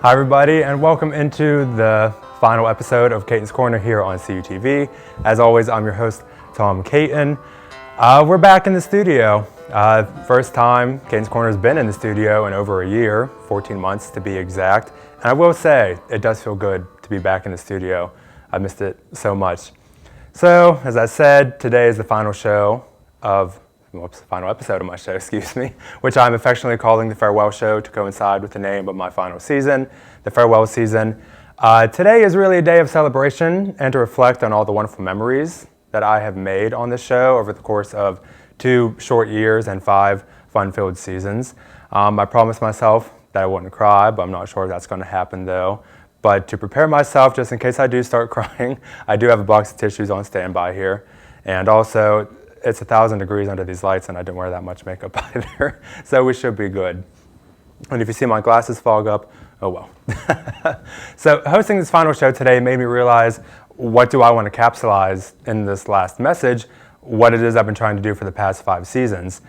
Hi everybody, and welcome into the final episode of Caton'S Corner here on CUTV. As always, I'm your host, Tom Caton. We're back in the studio. First time Caton'S Corner has been in the studio in over a year, 14 months to be exact. And I will say, it does feel good to be back in the studio. I missed it so much. So, as I said, today is the final episode of my show, which I'm affectionately calling the farewell show to coincide with the name of my final season, the farewell season. Today is really a day of celebration and to reflect on all the wonderful memories that I have made on this show over the course of 2 short years and 5 fun-filled seasons. I promised myself that I wouldn't cry, but I'm not sure if that's going to happen though. But to prepare myself, just in case I do start crying, I do have a box of tissues on standby here. And also, it's 1,000 degrees under these lights and I didn't wear that much makeup either, so we should be good. And if you see my glasses fog up, oh well. So hosting this final show today made me realize, what do I want to capsulize in this last message, what it is I've been trying to do for the past 5 seasons.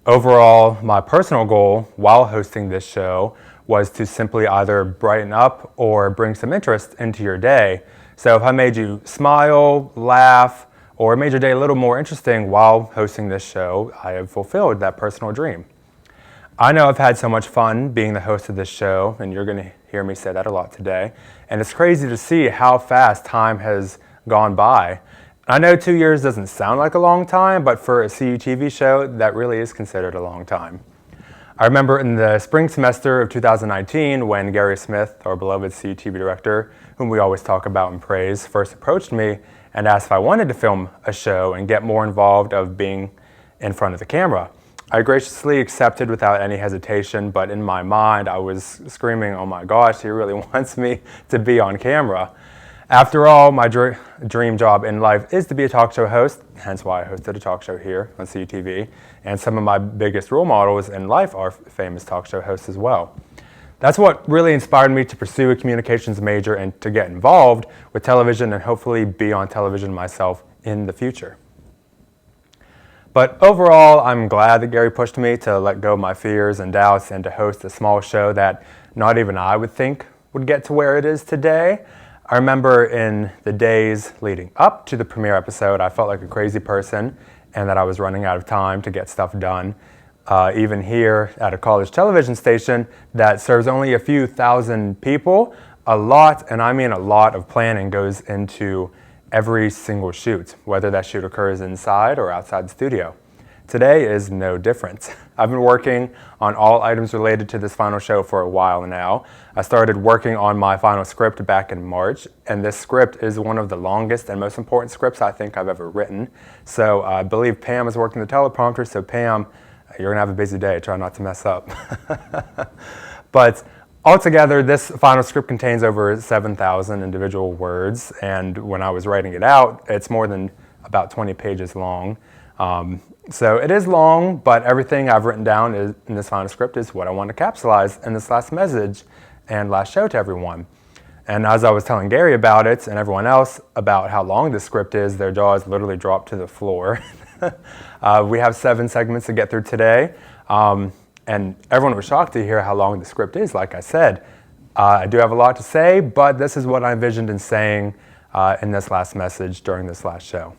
Overall, my personal goal while hosting this show was to simply either brighten up or bring some interest into your day. So if I made you smile, laugh, or made your day a little more interesting while hosting this show, I have fulfilled that personal dream. I know I've had so much fun being the host of this show, and you're going to hear me say that a lot today. And it's crazy to see how fast time has gone by. I know 2 years doesn't sound like a long time, but for a CUTV show, that really is considered a long time. I remember in the spring semester of 2019 when Gary Smith, our beloved CUTV director, whom we always talk about and praise, first approached me and asked if I wanted to film a show and get more involved of being in front of the camera. I graciously accepted without any hesitation, but in my mind I was screaming, oh my gosh, he really wants me to be on camera. After all, my dream job in life is to be a talk show host, hence why I hosted a talk show here on CUTV, and some of my biggest role models in life are famous talk show hosts as well. That's what really inspired me to pursue a communications major and to get involved with television and hopefully be on television myself in the future. But overall, I'm glad that Gary pushed me to let go of my fears and doubts and to host a small show that not even I would think would get to where it is today. I remember in the days leading up to the premiere episode, I felt like a crazy person and that I was running out of time to get stuff done. Even here at a college television station that serves only a few thousand people, a lot, and I mean a lot of planning goes into every single shoot, whether that shoot occurs inside or outside the studio. Today is no different. I've been working on all items related to this final show for a while now. I started working on my final script back in March, and this script is one of the longest and most important scripts I think I've ever written. So I believe Pam is working the teleprompter, so Pam, you're gonna have a busy day, try not to mess up. But altogether, this final script contains over 7,000 individual words, and when I was writing it out, it's more than about 20 pages long. So it is long, but everything I've written down in this final script is what I want to capsulize in this last message and last show to everyone. And as I was telling Gary about it and everyone else about how long this script is, their jaws literally dropped to the floor. We have 7 segments to get through today, and everyone was shocked to hear how long the script is, like I said. I do have a lot to say, but this is what I envisioned in saying in this last message during this last show.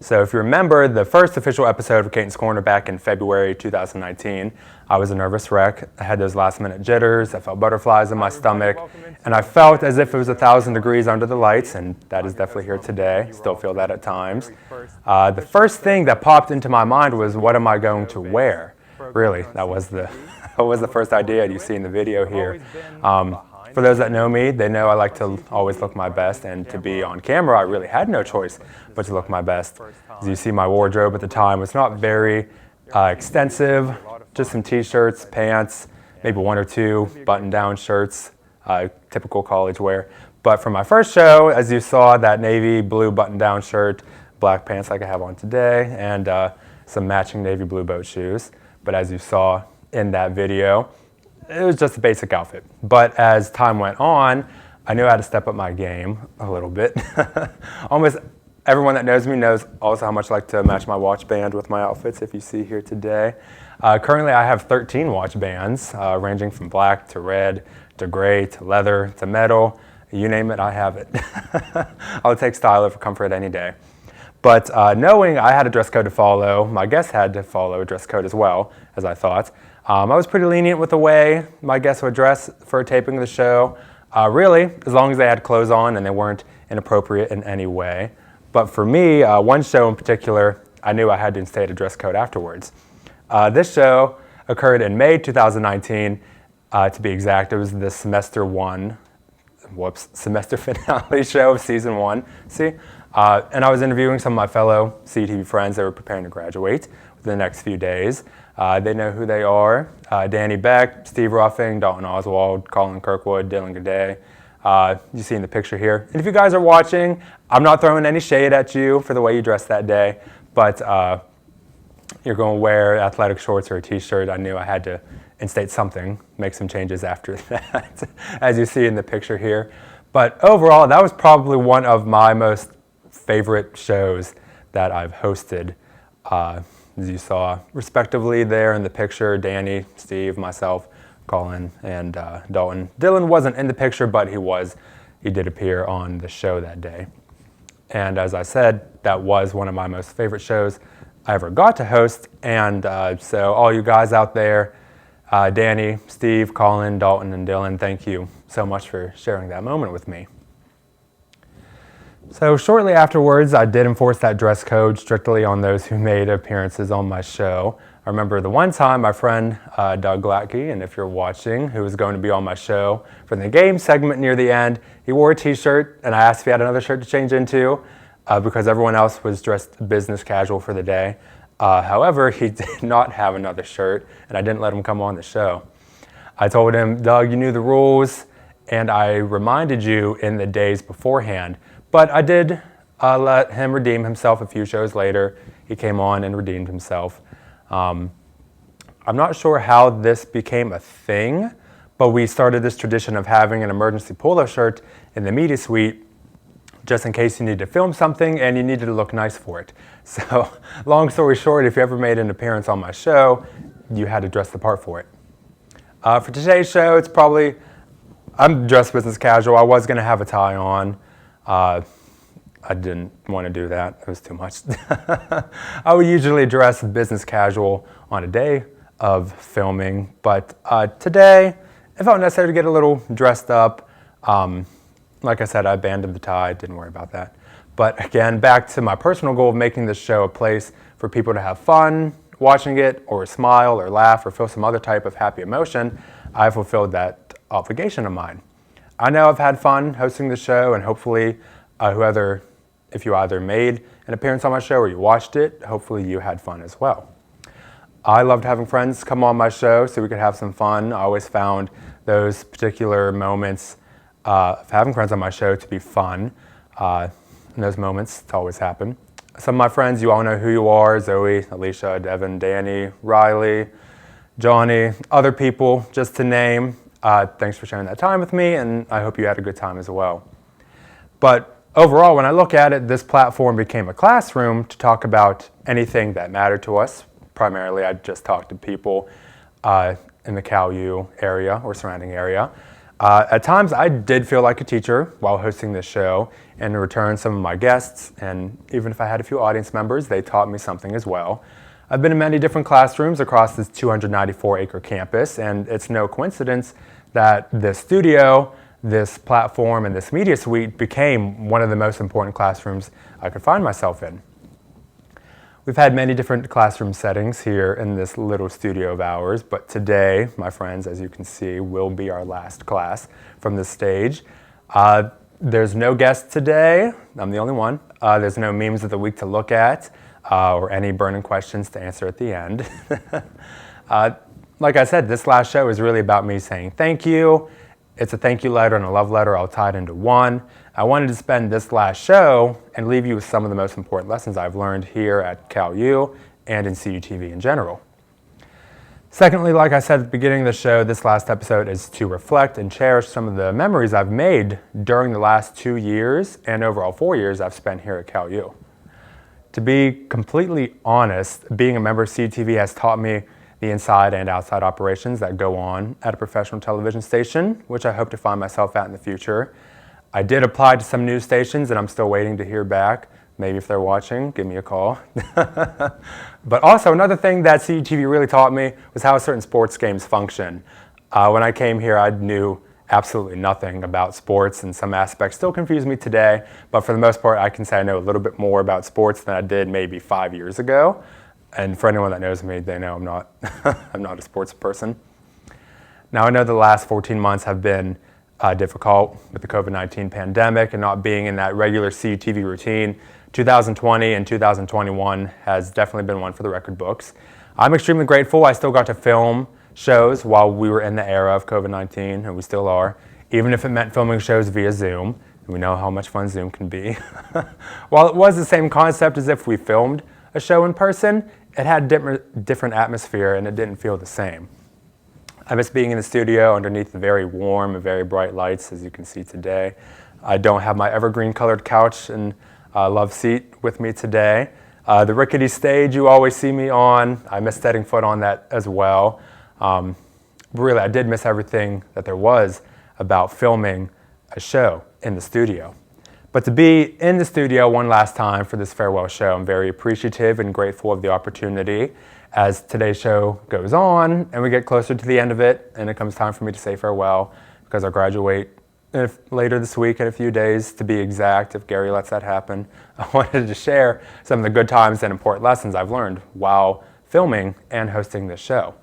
So if you remember the first official episode of Caton'S Corner back in February 2019, I was a nervous wreck. I had those last minute jitters, I felt butterflies in my stomach, and I felt as if it was 1,000 degrees under the lights, and that is definitely here today. Still feel that at times. The first thing that popped into my mind was, what am I going to wear? Really, that was the first idea you see in the video here. For those that know me, they know I like to always look my best, and to be on camera, I really had no choice but to look my best. As you see, my wardrobe at the time was not very extensive, just some t-shirts, pants, maybe 1 or 2 button-down shirts, typical college wear. But for my first show, as you saw, that navy blue button-down shirt, black pants like I have on today, and some matching navy blue boat shoes. But as you saw in that video, it was just a basic outfit. But as time went on, I knew how to step up my game a little bit. Almost everyone that knows me knows also how much I like to match my watch band with my outfits, if you see here today. Currently, I have 13 watch bands, ranging from black to red to gray to leather to metal. You name it, I have it. I'll take style over comfort any day. But knowing I had a dress code to follow, my guests had to follow a dress code as well, as I thought. I was pretty lenient with the way my guests would dress for taping the show. Really, as long as they had clothes on and they weren't inappropriate in any way. But for me, one show in particular, I knew I had to instate a dress code afterwards. This show occurred in May 2019, to be exact. It was the semester finale show of season 1. See? And I was interviewing some of my fellow CTV friends that were preparing to graduate within the next few days. They know who they are. Danny Beck, Steve Ruffing, Dalton Oswald, Colin Kirkwood, Dylan Gaudet. You see in the picture here. And if you guys are watching, I'm not throwing any shade at you for the way you dressed that day, but you're going to wear athletic shorts or a t-shirt. I knew I had to instate something, make some changes after that, as you see in the picture here. But overall, that was probably one of my most favorite shows that I've hosted. As you saw, respectively there in the picture, Danny, Steve, myself, Colin, and Dalton. Dylan wasn't in the picture, but he did appear on the show that day. And as I said, that was one of my most favorite shows I ever got to host. And so all you guys out there, Danny, Steve, Colin, Dalton, and Dylan, thank you so much for sharing that moment with me. So shortly afterwards, I did enforce that dress code strictly on those who made appearances on my show. I remember the one time my friend Doug Glatke, and if you're watching, who was going to be on my show for the game segment near the end, he wore a t-shirt, and I asked if he had another shirt to change into because everyone else was dressed business casual for the day. However, he did not have another shirt, and I didn't let him come on the show. I told him, Doug, you knew the rules, and I reminded you in the days beforehand. But I did let him redeem himself a few shows later. He came on and redeemed himself. I'm not sure how this became a thing, but we started this tradition of having an emergency polo shirt in the media suite just in case you needed to film something and you needed to look nice for it. So long story short, if you ever made an appearance on my show, you had to dress the part for it. For today's show, I'm dressed business casual. I was going to have a tie on. I didn't want to do that. It was too much. I would usually dress business casual on a day of filming, but today it felt necessary to get a little dressed up. Like I said, I abandoned the tie. Didn't worry about that. But again, back to my personal goal of making this show a place for people to have fun watching it, or smile, or laugh, or feel some other type of happy emotion. I fulfilled that obligation of mine. I know I've had fun hosting the show, and hopefully if you either made an appearance on my show or you watched it, hopefully you had fun as well. I loved having friends come on my show so we could have some fun. I always found those particular moments of having friends on my show to be fun. And those moments to always happen. Some of my friends, you all know who you are: Zoe, Alicia, Devin, Danny, Riley, Johnny, other people, just to name. Thanks for sharing that time with me, and I hope you had a good time as well. But overall, when I look at it, this platform became a classroom to talk about anything that mattered to us. Primarily, I just talked to people in the Cal U area or surrounding area. At times, I did feel like a teacher while hosting this show, and in return, some of my guests, and even if I had a few audience members, they taught me something as well. I've been in many different classrooms across this 294-acre campus, and it's no coincidence that this studio, this platform, and this media suite became one of the most important classrooms I could find myself in. We've had many different classroom settings here in this little studio of ours, but today, my friends, as you can see, will be our last class from this stage. There's no guest today. I'm the only one. There's no memes of the week to look at or any burning questions to answer at the end. Like I said, this last show is really about me saying thank you. It's a thank you letter and a love letter. I'll tie it into one. I wanted to spend this last show and leave you with some of the most important lessons I've learned here at Cal U and in CUTV in general. Secondly, like I said at the beginning of the show, this last episode is to reflect and cherish some of the memories I've made during the last 2 years and overall 4 years I've spent here at Cal U. To be completely honest, being a member of CUTV has taught me the the inside and outside operations that go on at a professional television station, which I hope to find myself at in the future. I did apply to some news stations and I'm still waiting to hear back. Maybe if they're watching, give me a call. But also another thing that CUTV really taught me was how certain sports games function. When I came here, I knew absolutely nothing about sports, and some aspects still confuse me today, but for the most part, I can say I know a little bit more about sports than I did maybe 5 years ago. And for anyone that knows me, they know I'm not, I'm not a sports person. Now, I know the last 14 months have been difficult with the COVID-19 pandemic and not being in that regular CUTV routine. 2020 and 2021 has definitely been one for the record books. I'm extremely grateful I still got to film shows while we were in the era of COVID-19, and we still are, even if it meant filming shows via Zoom. And we know how much fun Zoom can be. While it was the same concept as if we filmed a show in person, it had different atmosphere and it didn't feel the same. I miss being in the studio underneath the very warm and very bright lights, as you can see today. I don't have my evergreen colored couch and love seat with me today. The rickety stage you always see me on, I miss setting foot on that as well. Really, I did miss everything that there was about filming a show in the studio. But to be in the studio one last time for this farewell show, I'm very appreciative and grateful of the opportunity as today's show goes on and we get closer to the end of it and it comes time for me to say farewell because I graduate later this week in a few days, to be exact, if Gary lets that happen. I wanted to share some of the good times and important lessons I've learned while filming and hosting this show.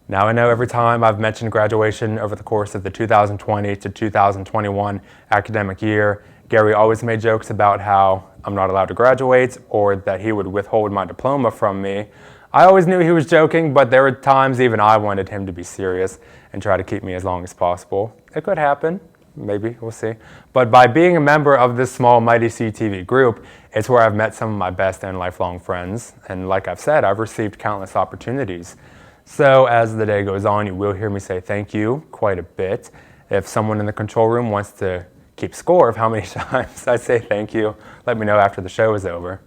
Now, I know every time I've mentioned graduation over the course of the 2020 to 2021 academic year, Gary always made jokes about how I'm not allowed to graduate or that he would withhold my diploma from me. I always knew he was joking, but there were times even I wanted him to be serious and try to keep me as long as possible. It could happen, maybe, we'll see. But by being a member of this small, mighty CTV group, it's where I've met some of my best and lifelong friends. And like I've said, I've received countless opportunities. So as the day goes on, you will hear me say thank you quite a bit. If someone in the control room wants to keep score of how many times I say thank you, let me know after the show is over.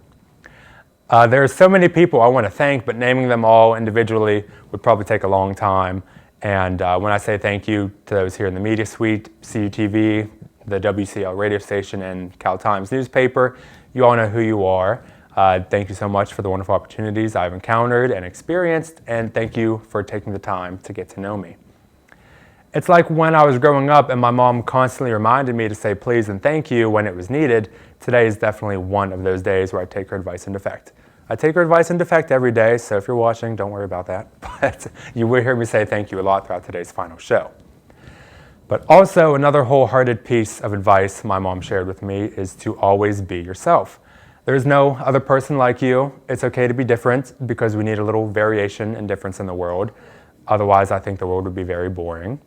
There are so many people I want to thank, but naming them all individually would probably take a long time. And when I say thank you to those here in the media suite, CUTV, the WCL radio station, and Cal Times newspaper, you all know who you are. Thank you so much for the wonderful opportunities I've encountered and experienced, and thank you for taking the time to get to know me. It's like when I was growing up and my mom constantly reminded me to say please and thank you when it was needed. Today is definitely one of those days where I take her advice into effect. I take her advice into effect every day, so if you're watching, don't worry about that. But you will hear me say thank you a lot throughout today's final show. But also, another wholehearted piece of advice my mom shared with me is to always be yourself. There's no other person like you. It's okay to be different because we need a little variation and difference in the world. Otherwise, I think the world would be very boring.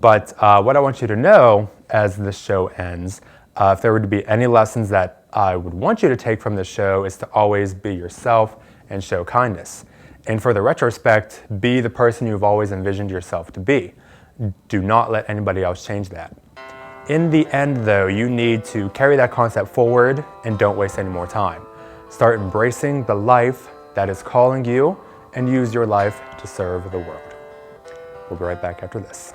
But what I want you to know as this show ends, if there were to be any lessons that I would want you to take from this show, is to always be yourself and show kindness. And for the retrospect, be the person you've always envisioned yourself to be. Do not let anybody else change that. In the end, though, you need to carry that concept forward and don't waste any more time. Start embracing the life that is calling you and use your life to serve the world. We'll be right back after this.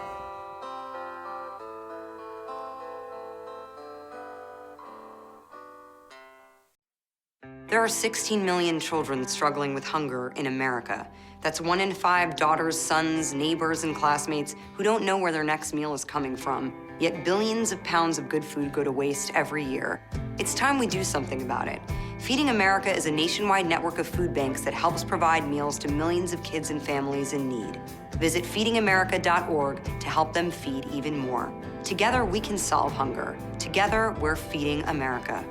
There are 16 million children struggling with hunger in America. That's 1 in 5 daughters, sons, neighbors, and classmates who don't know where their next meal is coming from. Yet billions of pounds of good food go to waste every year. It's time we do something about it. Feeding America is a nationwide network of food banks that helps provide meals to millions of kids and families in need. Visit feedingamerica.org to help them feed even more. Together, we can solve hunger. Together, we're feeding America.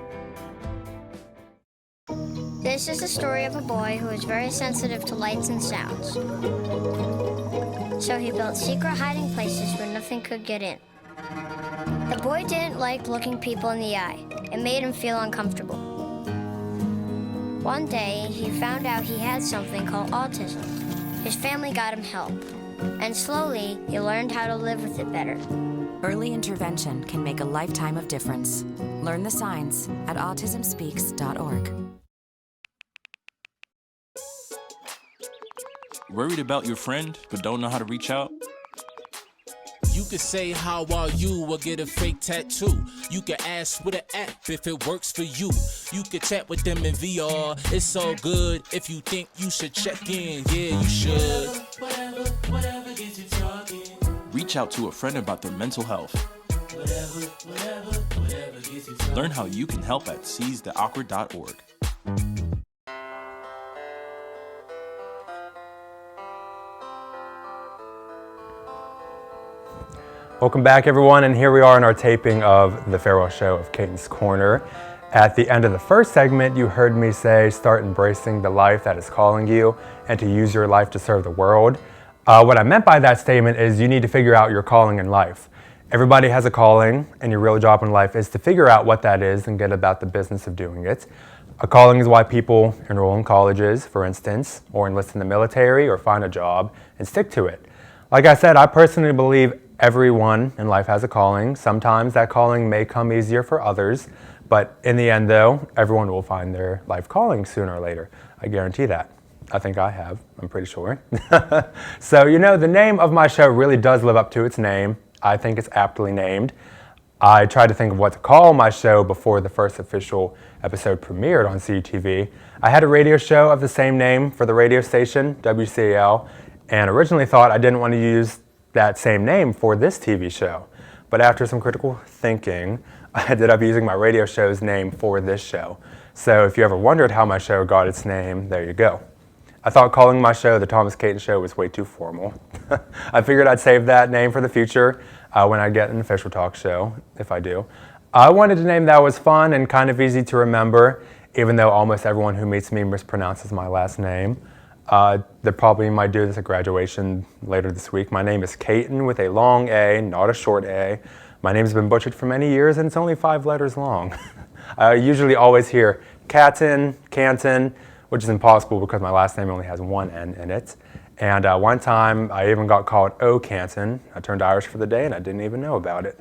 This is the story of a boy who is very sensitive to lights and sounds. So he built secret hiding places where nothing could get in. The boy didn't like looking people in the eye. It made him feel uncomfortable. One day, he found out he had something called autism. His family got him help. And slowly, he learned how to live with it better. Early intervention can make a lifetime of difference. Learn the signs at autismspeaks.org. Worried about your friend, but don't know how to reach out? You could say how are you or get a fake tattoo. You could ask with an app if it works for you. You could chat with them in VR. It's all good if you think you should check in. Yeah, you should. Whatever gets you talking. Reach out to a friend about their mental health. Whatever gets you talking. Learn how you can help at seizetheawkward.org. Welcome back, everyone, and here we are in our taping of the farewell show of Caton'S Corner. At the end of the first segment, you heard me say, start embracing the life that is calling you and to use your life to serve the world. What I meant by that statement is you need to figure out your calling in life. Everybody has a calling, and your real job in life is to figure out what that is and get about the business of doing it. A calling is why people enroll in colleges, for instance, or enlist in the military or find a job and stick to it. Like I said, I personally believe everyone in life has a calling. Sometimes that calling may come easier for others, but in the end, though, everyone will find their life calling sooner or later. I guarantee that. I think I have, I'm pretty sure. So, the name of my show really does live up to its name. I think it's aptly named. I tried to think of what to call my show before the first official episode premiered on CTV. I had a radio show of the same name for the radio station, WCAL, and originally thought I didn't want to use that same name for this TV show. But after some critical thinking, I ended up using my radio show's name for this show. So if you ever wondered how my show got its name, there you go. I thought calling my show The Thomas Caton Show was way too formal. I figured I'd save that name for the future when I get an official talk show, if I do. I wanted a name that was fun and kind of easy to remember, even though almost everyone who meets me mispronounces my last name. They probably might do this at graduation later this week. My name is Caton with a long A, not a short A. My name's been butchered for many years and it's only 5 letters long. I usually always hear Caton, Canton, which is impossible because my last name only has 1 N in it. And one time I even got called O Canton. I turned Irish for the day and I didn't even know about it.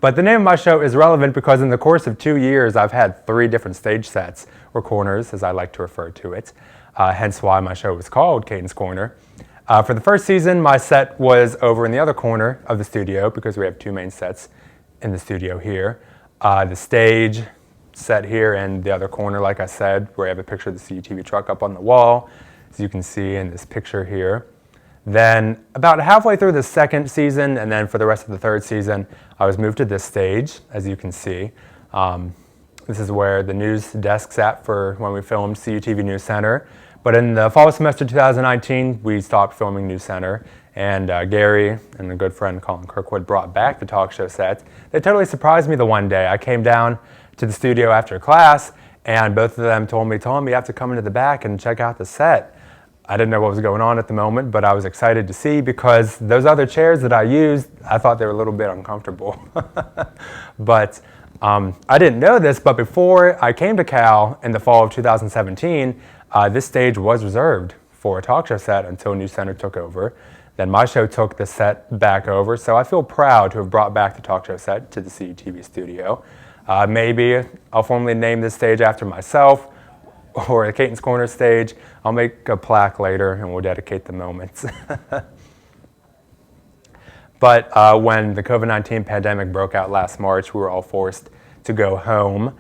But the name of my show is relevant because in the course of 2 years I've had 3 different stage sets, or corners as I like to refer to it. Hence why my show was called Caton'S Corner. For the first season, my set was over in the other corner of the studio because we have 2 main sets in the studio here. The stage set here and the other corner, like I said, where I have a picture of the CTV truck up on the wall, as you can see in this picture here. Then about halfway through the second season, and then for the rest of the third season, I was moved to this stage, as you can see. This is where the news desk sat for when we filmed CUTV News Center. But in the fall semester 2019, we stopped filming News Center, and Gary and a good friend, Colin Kirkwood, brought back the talk show set. They totally surprised me the one day. I came down to the studio after class, and both of them told me, Tom, you have to come into the back and check out the set. I didn't know what was going on at the moment, but I was excited to see because those other chairs that I used, I thought they were a little bit uncomfortable. But I didn't know this, but before I came to Cal in the fall of 2017, this stage was reserved for a talk show set until News Center took over. Then my show took the set back over, so I feel proud to have brought back the talk show set to the CTV studio. Maybe I'll formally name this stage after myself, or the Caton'S Corner stage. I'll make a plaque later and we'll dedicate the moments. But when the COVID-19 pandemic broke out last March, we were all forced to go home.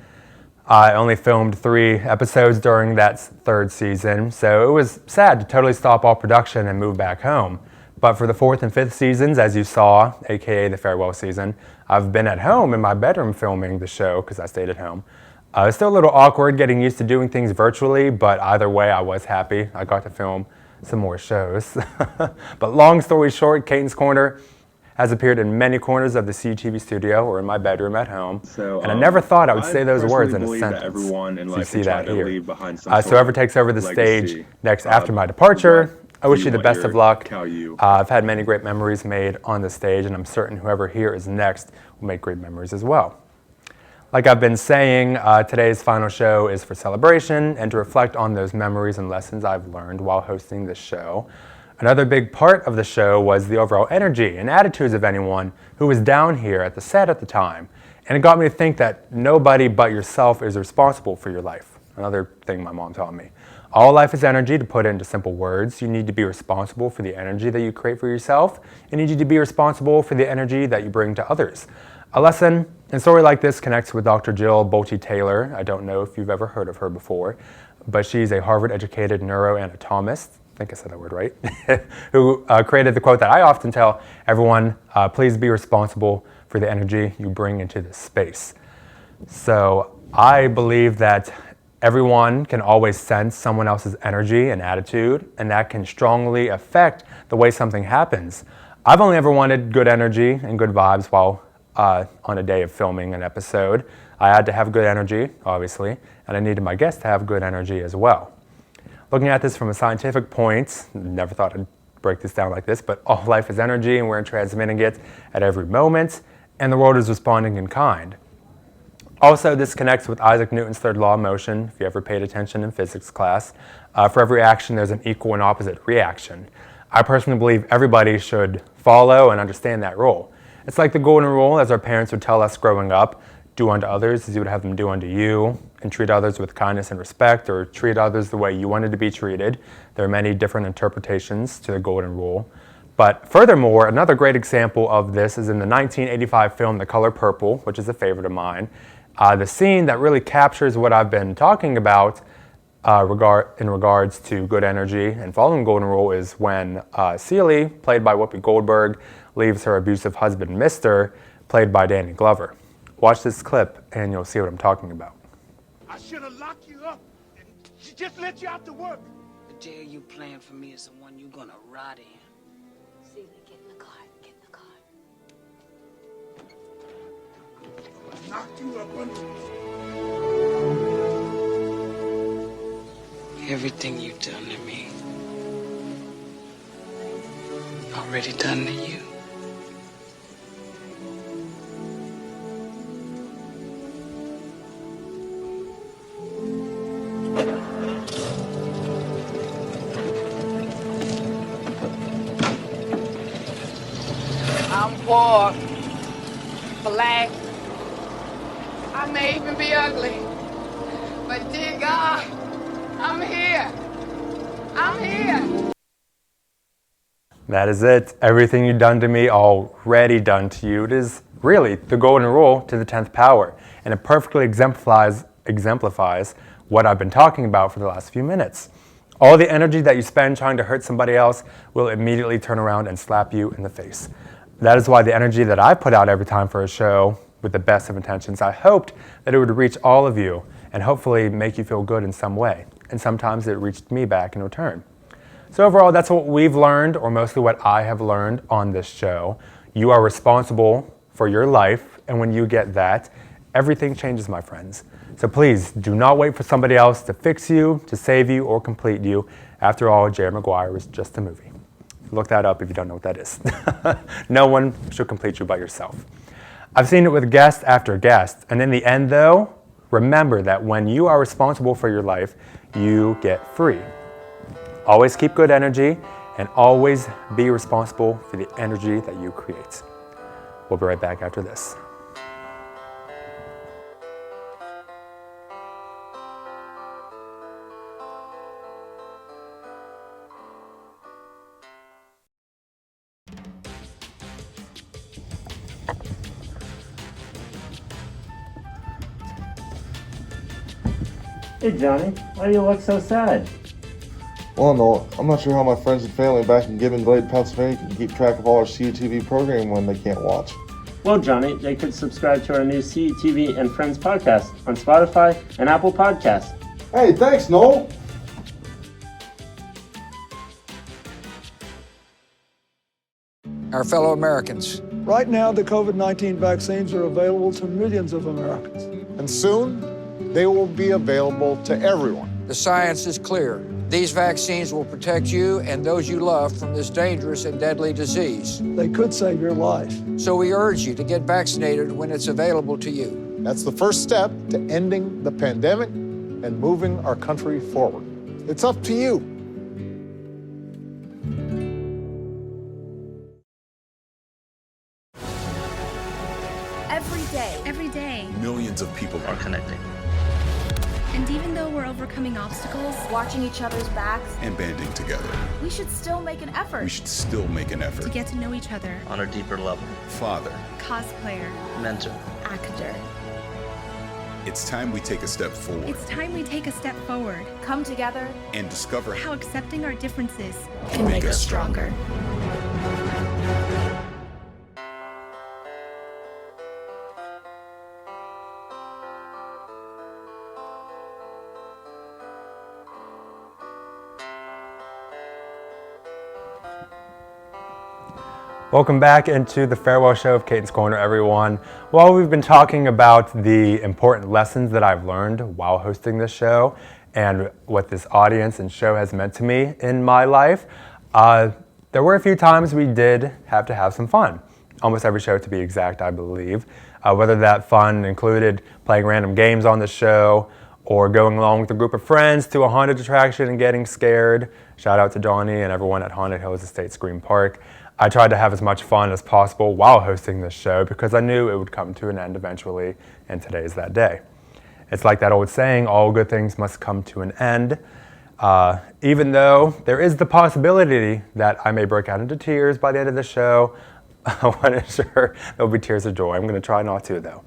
I only filmed 3 episodes during that 3rd season, so it was sad to totally stop all production and move back home. But for the 4th and 5th seasons, as you saw, aka the farewell season, I've been at home in my bedroom filming the show because I stayed at home. It's still a little awkward getting used to doing things virtually, but either way I was happy. I got to film some more shows. But long story short, Caton'S Corner has appeared in many corners of the CTV studio or in my bedroom at home. And I never thought I would say those words in a sentence. Everyone in life you see that here. So whoever takes over the stage next after my departure, I wish you the best of luck. I've had many great memories made on the stage, and I'm certain whoever here is next will make great memories as well. Like I've been saying, today's final show is for celebration and to reflect on those memories and lessons I've learned while hosting this show. Another big part of the show was the overall energy and attitudes of anyone who was down here at the set at the time. And it got me to think that nobody but yourself is responsible for your life. Another thing my mom taught me. All life is energy. To put it into simple words, you need to be responsible for the energy that you create for yourself, and you need to be responsible for the energy that you bring to others. A lesson and story like this connects with Dr. Jill Bolte Taylor. I don't know if you've ever heard of her before, but she's a Harvard-educated neuroanatomist, I think I said that word right, who created the quote that I often tell everyone, please be responsible for the energy you bring into this space. So I believe that everyone can always sense someone else's energy and attitude, and that can strongly affect the way something happens. I've only ever wanted good energy and good vibes while on a day of filming an episode. I had to have good energy, obviously, and I needed my guests to have good energy as well. Looking at this from a scientific point, never thought I'd break this down like this, but all life is energy and we're transmitting it at every moment, and the world is responding in kind. Also, this connects with Isaac Newton's third law of motion, if you ever paid attention in physics class. For every action, there's an equal and opposite reaction. I personally believe everybody should follow and understand that rule. It's like the golden rule, as our parents would tell us growing up, do unto others as you would have them do unto you, and treat others with kindness and respect, or treat others the way you wanted to be treated. There are many different interpretations to the golden rule. But furthermore, another great example of this is in the 1985 film The Color Purple, which is a favorite of mine. The scene that really captures what I've been talking about in regards to good energy and following golden rule is when Celie, played by Whoopi Goldberg, leaves her abusive husband, Mr., played by Danny Glover. Watch this clip and you'll see what I'm talking about. I should have locked you up and just let you out to work. The jail you plan for me is the one you're gonna rot in. Celie, get in the car. Get in the car. I knocked you up under. Everything you've done to me, already done to you. I'm poor, black, I may even be ugly, but dear God, I'm here. I'm here. That is it. Everything you've done to me, already done to you. It is really the golden rule to the 10th power, and it perfectly exemplifies what I've been talking about for the last few minutes. All the energy that you spend trying to hurt somebody else will immediately turn around and slap you in the face. That is why the energy that I put out every time for a show, with the best of intentions, I hoped that it would reach all of you and hopefully make you feel good in some way. And sometimes it reached me back in return. So overall, that's what we've learned, or mostly what I have learned on this show. You are responsible for your life, and when you get that, everything changes, my friends. So please, do not wait for somebody else to fix you, to save you, or complete you. After all, Jerry Maguire was just a movie. Look that up if you don't know what that is. No one should complete you but yourself. I've seen it with guest after guest, and in the end though, remember that when you are responsible for your life, you get free. Always keep good energy, and always be responsible for the energy that you create. We'll be right back after this. Hey Johnny, why do you look so sad? Well, no, I'm not sure how my friends and family back in Gibbon Glade, Pennsylvania can keep track of all our CUTV programming when they can't watch. Well, Johnny, they could subscribe to our new CUTV and Friends podcast on Spotify and Apple Podcasts. Hey, thanks, Noel! Our fellow Americans. Right now, the COVID-19 vaccines are available to millions of Americans. And soon, they will be available to everyone. The science is clear. These vaccines will protect you and those you love from this dangerous and deadly disease. They could save your life. So we urge you to get vaccinated when it's available to you. That's the first step to ending the pandemic and moving our country forward. It's up to you. Every day, millions of people are connecting. And even though we're overcoming obstacles, watching each other's backs, and banding together, we should still make an effort. We should still make an effort to get to know each other on a deeper level. Father, cosplayer, mentor, actor. It's time we take a step forward. It's time we take a step forward. Come together and discover how accepting our differences can make us stronger. Welcome back into the farewell show of Caton'S Corner, everyone. Well, we've been talking about the important lessons that I've learned while hosting this show and what this audience and show has meant to me in my life. There were a few times we did have to have some fun. Almost every show, to be exact, I believe. Whether that fun included playing random games on the show or going along with a group of friends to a haunted attraction and getting scared. Shout out to Johnny and everyone at Haunted Hills Estate Scream Park. I tried to have as much fun as possible while hosting this show because I knew it would come to an end eventually, and today is that day. It's like that old saying, all good things must come to an end. Even though there is the possibility that I may break out into tears by the end of the show, I wasn't sure there'll be tears of joy. I'm going to try not to, though.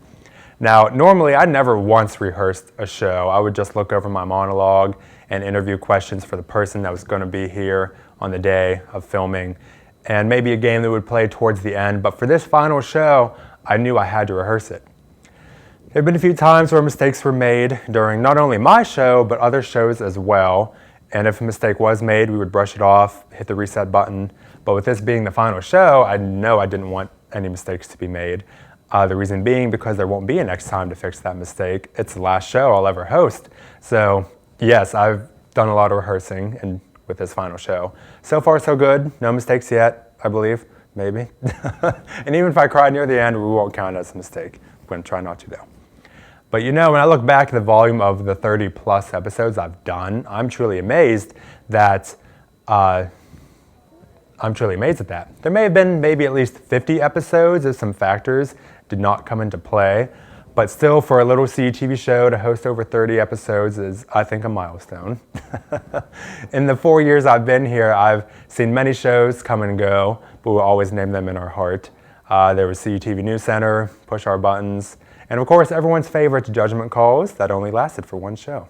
Now, normally I never once rehearsed a show. I would just look over my monologue and interview questions for the person that was going to be here on the day of filming, and maybe a game that would play towards the end. But for this final show, I knew I had to rehearse it. There have been a few times where mistakes were made during not only my show, but other shows as well. And if a mistake was made, we would brush it off, hit the reset button. But with this being the final show, I know I didn't want any mistakes to be made. The reason being because there won't be a next time to fix that mistake. It's the last show I'll ever host. So yes, I've done a lot of rehearsing and with this final show. So far, so good. No mistakes yet, I believe, maybe. And even if I cry near the end, we won't count it as a mistake. I'm going to try not to, though. But you know, when I look back at the volume of the 30-plus episodes I've done, I'm truly amazed that There may have been maybe at least 50 episodes if some factors did not come into play. But still, for a little CTV show to host over 30 episodes is, I think, a milestone. In the 4 years I've been here, I've seen many shows come and go, but we'll always name them in our heart. There was CTV News Center, Push Our Buttons, and of course, everyone's favorite, Judgment Calls, that only lasted for one show.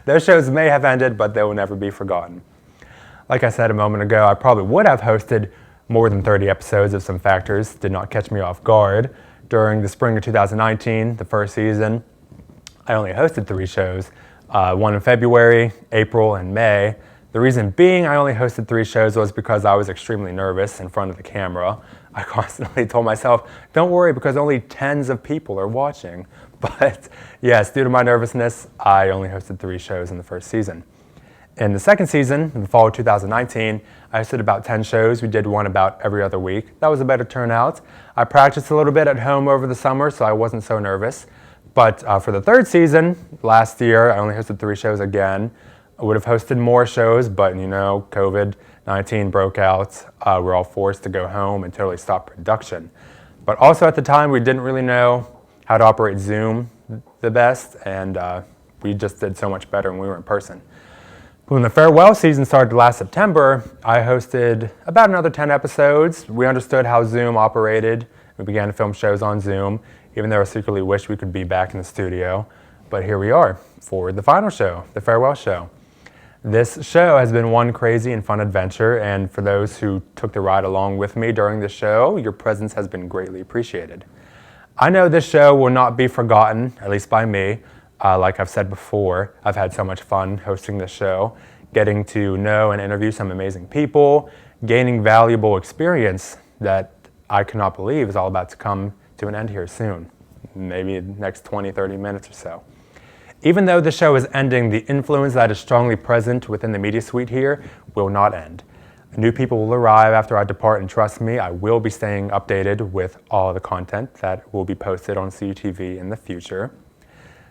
Those shows may have ended, but they will never be forgotten. Like I said a moment ago, I probably would have hosted more than 30 episodes if some factors did not catch me off guard. During the spring of 2019, the first season, I only hosted 3 shows, one in February, April, and May. The reason being I only hosted 3 shows was because I was extremely nervous in front of the camera. I constantly told myself, don't worry because only tens of people are watching. But yes, due to my nervousness, I only hosted 3 shows in the first season. In the second season, in the fall of 2019, I hosted about 10 shows. We did one about every other week. That was a better turnout. I practiced a little bit at home over the summer, so I wasn't so nervous. But for the third season, last year, I only hosted 3 shows again. I would have hosted more shows, but you know, COVID-19 broke out. We're all forced to go home and totally stop production. But also at the time, we didn't really know how to operate Zoom the best, and we just did so much better when we were in person. When the farewell season started last September, I hosted about another 10 episodes. We understood how Zoom operated. We began to film shows on Zoom, even though I secretly wished we could be back in the studio. But here we are for the final show, the farewell show. This show has been one crazy and fun adventure, and for those who took the ride along with me during the show, your presence has been greatly appreciated. I know this show will not be forgotten, at least by me. Like I've said before, I've had so much fun hosting this show, getting to know and interview some amazing people, gaining valuable experience that I cannot believe is all about to come to an end here soon, maybe the next 20, 30 minutes or so. Even though the show is ending, the influence that is strongly present within the media suite here will not end. New people will arrive after I depart, and trust me, I will be staying updated with all the content that will be posted on CUTV in the future.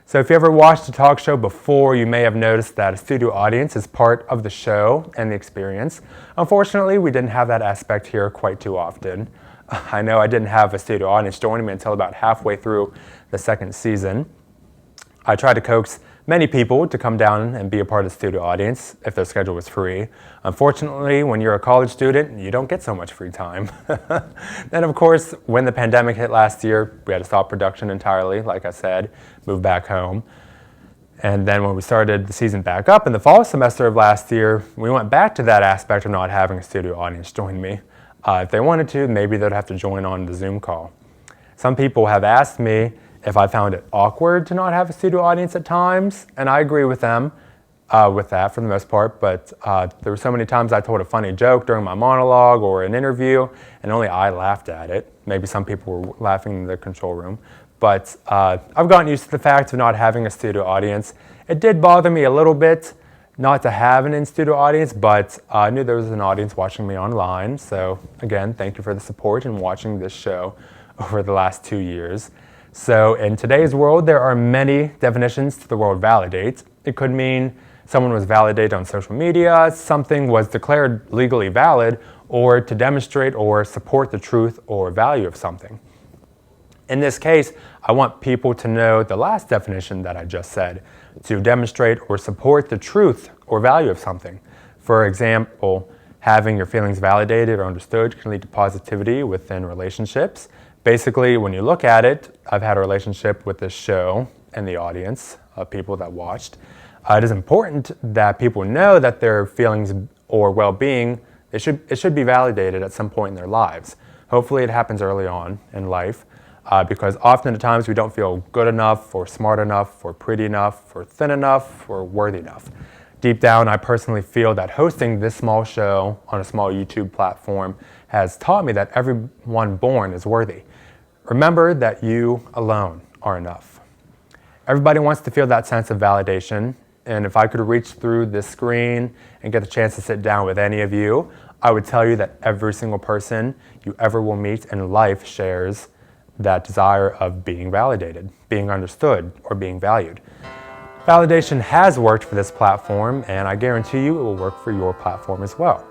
So if you ever watched a talk show before, you may have noticed that a studio audience is part of the show and the experience. Unfortunately, we didn't have that aspect here quite too often. I know I didn't have a studio audience joining me until about halfway through the second season. I tried to coax many people to come down and be a part of the studio audience if their schedule was free. Unfortunately, when you're a college student, you don't get so much free time. Then of course, when the pandemic hit last year, we had to stop production entirely, like I said, move back home. And then when we started the season back up in the fall semester of last year, we went back to that aspect of not having a studio audience join me. If they wanted to, maybe they'd have to join on the Zoom call. Some people have asked me if I found it awkward to not have a studio audience at times, and I agree with them with that for the most part, but there were so many times I told a funny joke during my monologue or an interview, and only I laughed at it. Maybe some people were laughing in the control room. But I've gotten used to the fact of not having a studio audience. It did bother me a little bit not to have an in-studio audience, but I knew there was an audience watching me online. So again, thank you for the support and watching this show over the last 2 years. So in today's world, there are many definitions to the word validate. It could mean someone was validated on social media, something was declared legally valid, or to demonstrate or support the truth or value of something. In this case, I want people to know the last definition that I just said, to demonstrate or support the truth or value of something. For example, having your feelings validated or understood can lead to positivity within relationships. Basically, when you look at it, I've had a relationship with this show and the audience of people that watched. It is important that people know that their feelings or well-being, it should be validated at some point in their lives. Hopefully it happens early on in life. Because often at times we don't feel good enough or smart enough or pretty enough or thin enough or worthy enough. Deep down, I personally feel that hosting this small show on a small YouTube platform has taught me that everyone born is worthy. Remember that you alone are enough. Everybody wants to feel that sense of validation, and if I could reach through this screen and get the chance to sit down with any of you, I would tell you that every single person you ever will meet in life shares that desire of being validated, being understood, or being valued. Validation has worked for this platform, and I guarantee you it will work for your platform as well.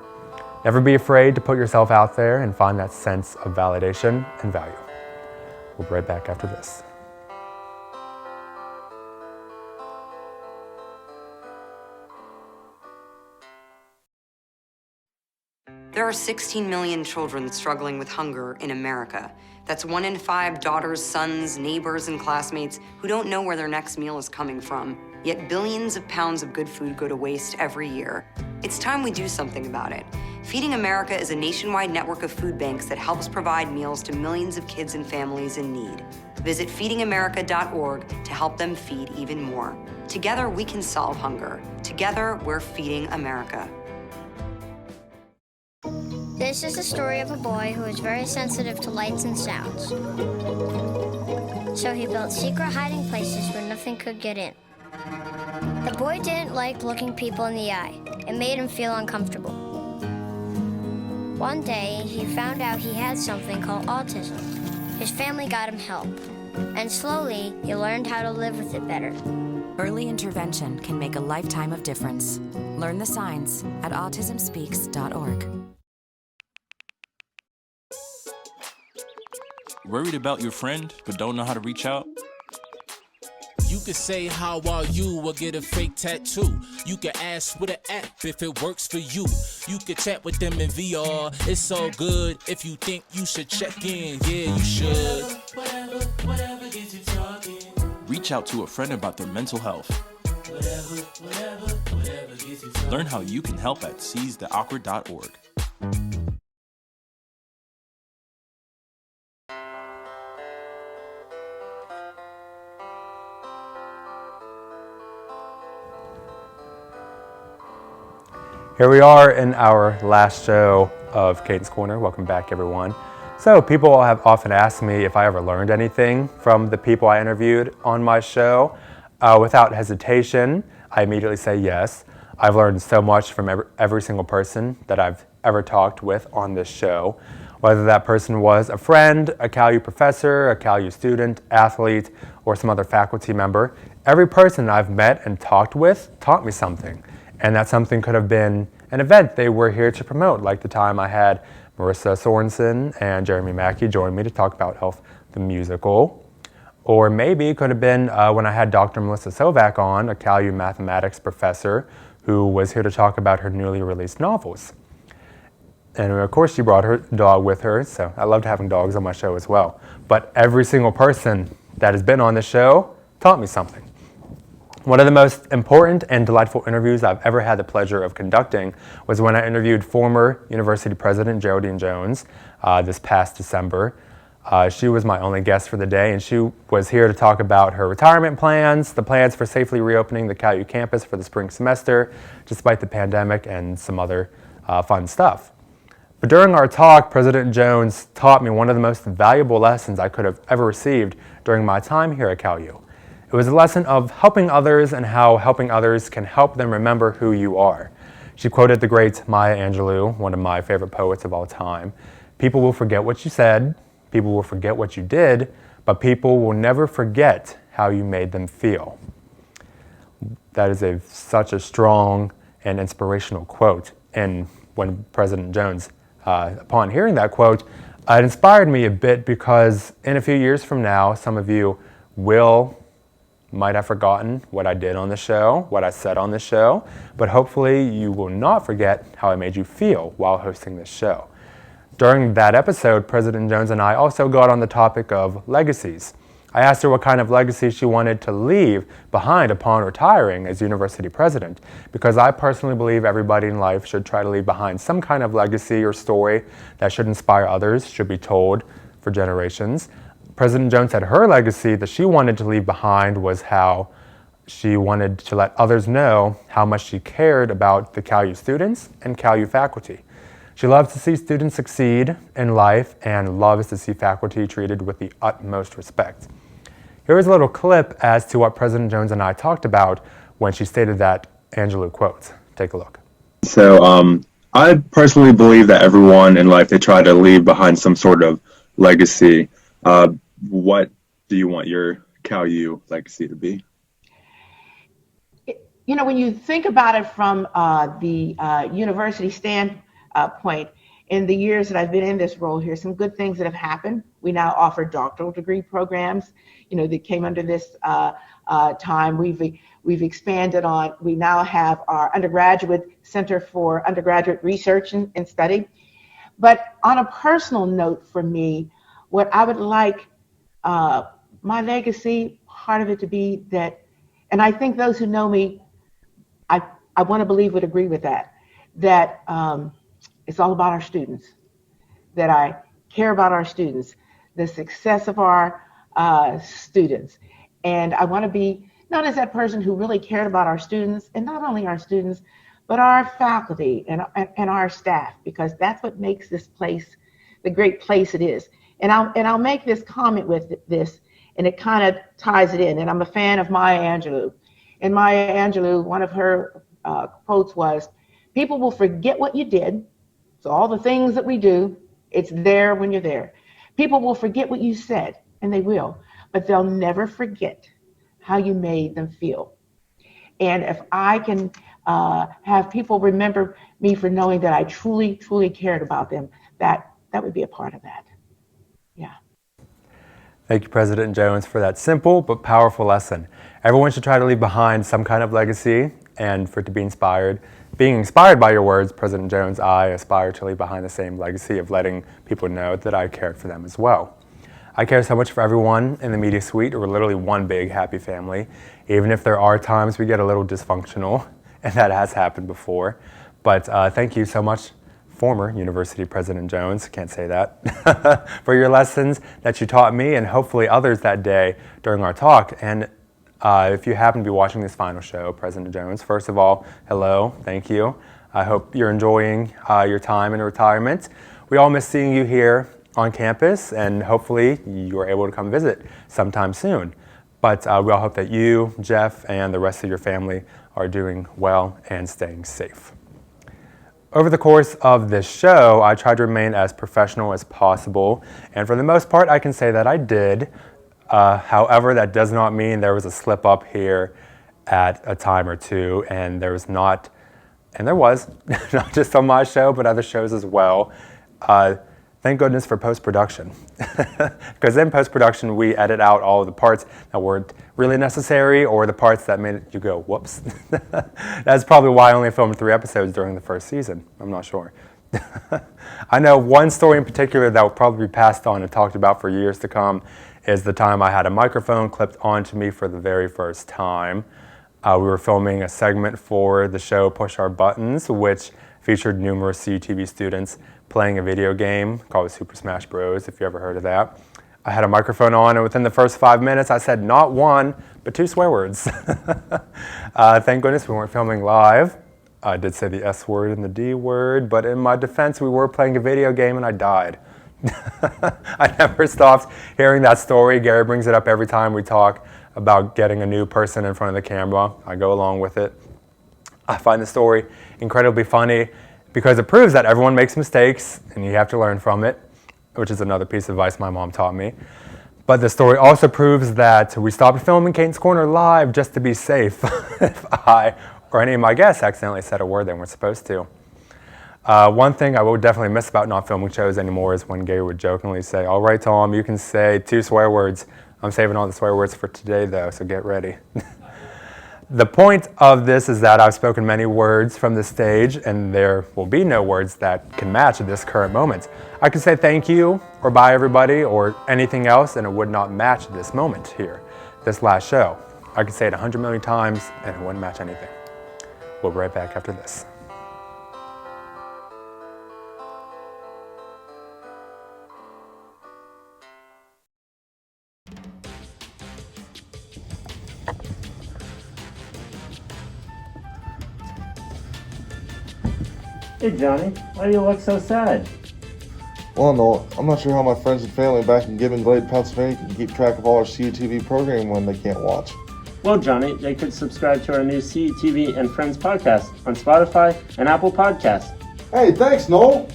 Never be afraid to put yourself out there and find that sense of validation and value. We'll be right back after this. There are 16 million children struggling with hunger in America. That's 1 in 5 daughters, sons, neighbors, and classmates who don't know where their next meal is coming from. Yet billions of pounds of good food go to waste every year. It's time we do something about it. Feeding America is a nationwide network of food banks that helps provide meals to millions of kids and families in need. Visit feedingamerica.org to help them feed even more. Together, we can solve hunger. Together, we're feeding America. This is the story of a boy who is very sensitive to lights and sounds. So he built secret hiding places where nothing could get in. The boy didn't like looking people in the eye. It made him feel uncomfortable. One day, he found out he had something called autism. His family got him help, and slowly, he learned how to live with it better. Early intervention can make a lifetime of difference. Learn the signs at autismspeaks.org. Worried about your friend but don't know how to reach out? You could say how are you or get a fake tattoo. You can ask with an app if it works for you. You could chat with them in VR. It's so good. If you think you should check in, yeah, you should. Whatever gets you talking. Reach out to a friend about their mental health. Whatever gets you talking. Learn how you can help at seizetheawkward.org. Here we are in our last show of Caton'S Corner. Welcome back, everyone. So people have often asked me if I ever learned anything from the people I interviewed on my show. Without hesitation, I immediately say yes. I've learned so much from every single person that I've ever talked with on this show. Whether that person was a friend, a CalU professor, a CalU student, athlete, or some other faculty member, every person I've met and talked with taught me something. And that something could have been an event they were here to promote, like the time I had Marissa Sorensen and Jeremy Mackey join me to talk about Elf the Musical. Or maybe it could have been when I had Dr. Melissa Sovak on, a CalU mathematics professor who was here to talk about her newly released novels. And of course she brought her dog with her, so I loved having dogs on my show as well. But every single person that has been on the show taught me something. One of the most important and delightful interviews I've ever had the pleasure of conducting was when I interviewed former University President Geraldine Jones this past December. She was my only guest for the day, and she was here to talk about her retirement plans, the plans for safely reopening the CalU campus for the spring semester, despite the pandemic, and some other fun stuff. But during our talk, President Jones taught me one of the most valuable lessons I could have ever received during my time here at CalU. It was a lesson of helping others and how helping others can help them remember who you are. She quoted the great Maya Angelou, one of my favorite poets of all time. People will forget what you said, people will forget what you did, but people will never forget how you made them feel. That is such a strong and inspirational quote. And when President Jones, upon hearing that quote, it inspired me a bit because in a few years from now, some of you might have forgotten what I did on the show, what I said on the show, but hopefully you will not forget how I made you feel while hosting this show. During that episode, President Jones and I also got on the topic of legacies. I asked her what kind of legacy she wanted to leave behind upon retiring as university president, because I personally believe everybody in life should try to leave behind some kind of legacy or story that should inspire others, should be told for generations. President Jones said her legacy that she wanted to leave behind was how she wanted to let others know how much she cared about the CalU students and CalU faculty. She loves to see students succeed in life and loves to see faculty treated with the utmost respect. Here is a little clip as to what President Jones and I talked about when she stated that Angelou quote. Take a look. So I personally believe that everyone in life, they try to leave behind some sort of legacy. What do you want your CalU legacy to be? You know, when you think about it from the university standpoint, in the years that I've been in this role here, some good things that have happened. We now offer doctoral degree programs, you know, that came under this time. We've expanded on, we now have our undergraduate center for undergraduate research and study. But on a personal note for me, what I would like my legacy, part of it to be that, and I think those who know me, I want to believe would agree with that it's all about our students, that I care about our students, the success of our students. And I want to be known as that person who really cared about our students, and not only our students, but our faculty and our staff, because that's what makes this place the great place it is. And I'll make this comment with this, and it kind of ties it in. And I'm a fan of Maya Angelou. And Maya Angelou, one of her quotes was, "People will forget what you did." So all the things that we do, it's there when you're there. People will forget what you said, and they will, but they'll never forget how you made them feel. And if I can have people remember me for knowing that I truly, truly cared about them, that would be a part of that. Yeah. Thank you, President Jones, for that simple but powerful lesson. Everyone should try to leave behind some kind of legacy, and for it to be inspired. Being inspired by your words, President Jones, I aspire to leave behind the same legacy of letting people know that I cared for them as well. I care so much for everyone in the media suite. We're literally one big happy family, even if there are times we get a little dysfunctional, and that has happened before. But thank you so much, former University President Jones, can't say that, for your lessons that you taught me and hopefully others that day during our talk. And if you happen to be watching this final show, President Jones, first of all, hello, thank you. I hope you're enjoying your time in retirement. We all miss seeing you here on campus, and hopefully you are able to come visit sometime soon. But we all hope that you, Jeff, and the rest of your family are doing well and staying safe. Over the course of this show, I tried to remain as professional as possible, and for the most part, I can say that I did. However, that does not mean there was a slip up here at a time or two, and there was not just on my show, but other shows as well. Thank goodness for post-production. Because in post-production, we edit out all of the parts that weren't really necessary or the parts that made you go, whoops. That's probably why I only filmed 3 episodes during the first season. I'm not sure. I know one story in particular that will probably be passed on and talked about for years to come is the time I had a microphone clipped onto me for the very first time. We were filming a segment for the show Push Our Buttons, which featured numerous CUTV students playing a video game called Super Smash Bros, if you ever heard of that. I had a microphone on, and within the first 5 minutes, I said not 1, but 2 swear words. Thank goodness we weren't filming live. I did say the S word and the D word, but in my defense, we were playing a video game and I died. I never stopped hearing that story. Gary brings it up every time we talk about getting a new person in front of the camera. I go along with it. I find the story incredibly funny because it proves that everyone makes mistakes and you have to learn from it, which is another piece of advice my mom taught me. But the story also proves that we stopped filming Caton'S Corner live just to be safe if I or any of my guests accidentally said a word they weren't supposed to. One thing I would definitely miss about not filming shows anymore is when Gary would jokingly say, "All right, Tom, you can say 2 swear words. I'm saving all the swear words for today, though, so get ready." The point of this is that I've spoken many words from the stage, and there will be no words that can match this current moment. I could say thank you, or bye everybody, or anything else, and it would not match this moment here, this last show. I could say it 100 million times, and it wouldn't match anything. We'll be right back after this. Hey Johnny, why do you look so sad? Well, no, I'm not sure how my friends and family back in Gibbon Glade, Pennsylvania can keep track of all our CUTV programming when they can't watch. Well, Johnny, they could subscribe to our new CUTV and Friends podcast on Spotify and Apple Podcasts. Hey, thanks, Noel.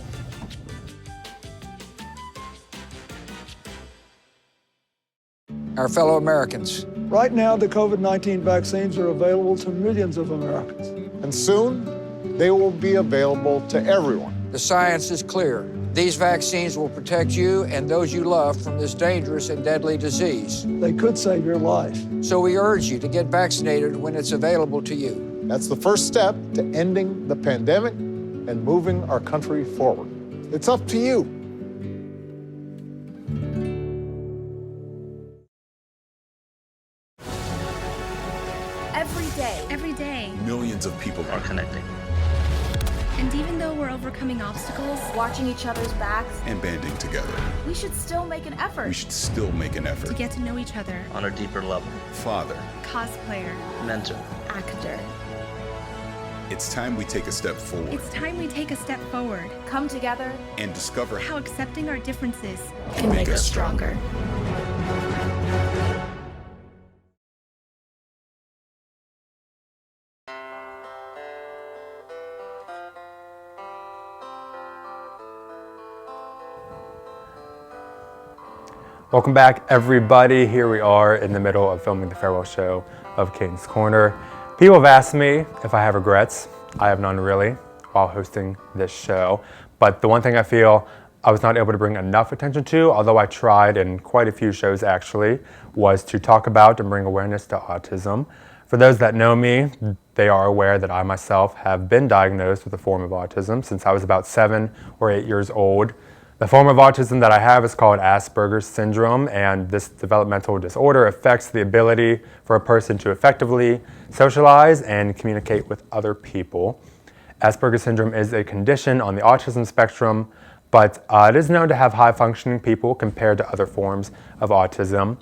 Our fellow Americans. Right now, the COVID-19 vaccines are available to millions of Americans. And soon, they will be available to everyone. The science is clear. These vaccines will protect you and those you love from this dangerous and deadly disease. They could save your life. So we urge you to get vaccinated when it's available to you. That's the first step to ending the pandemic and moving our country forward. It's up to you. Every day, Millions of people are connecting and even though we're overcoming obstacles, watching each other's backs, and banding together. we should still make an effort. We should still make an to effort get to know each other, on a deeper level. Father, cosplayer, mentor. actor. It's time we take a step forward It's time we take a step forward, Come together. and discover how accepting our differences can make us stronger. Welcome back, everybody. Here we are in the middle of filming the farewell show of Caton'S Corner. People have asked me if I have regrets. I have none really while hosting this show. But the one thing I feel I was not able to bring enough attention to, although I tried in quite a few shows actually, was to talk about and bring awareness to autism. For those that know me, they are aware that I myself have been diagnosed with a form of autism since I was about 7 or 8 years old. The form of autism that I have is called Asperger Syndrome, and this developmental disorder affects the ability for a person to effectively socialize and communicate with other people. Asperger Syndrome is a condition on the autism spectrum, but it is known to have high-functioning people compared to other forms of autism.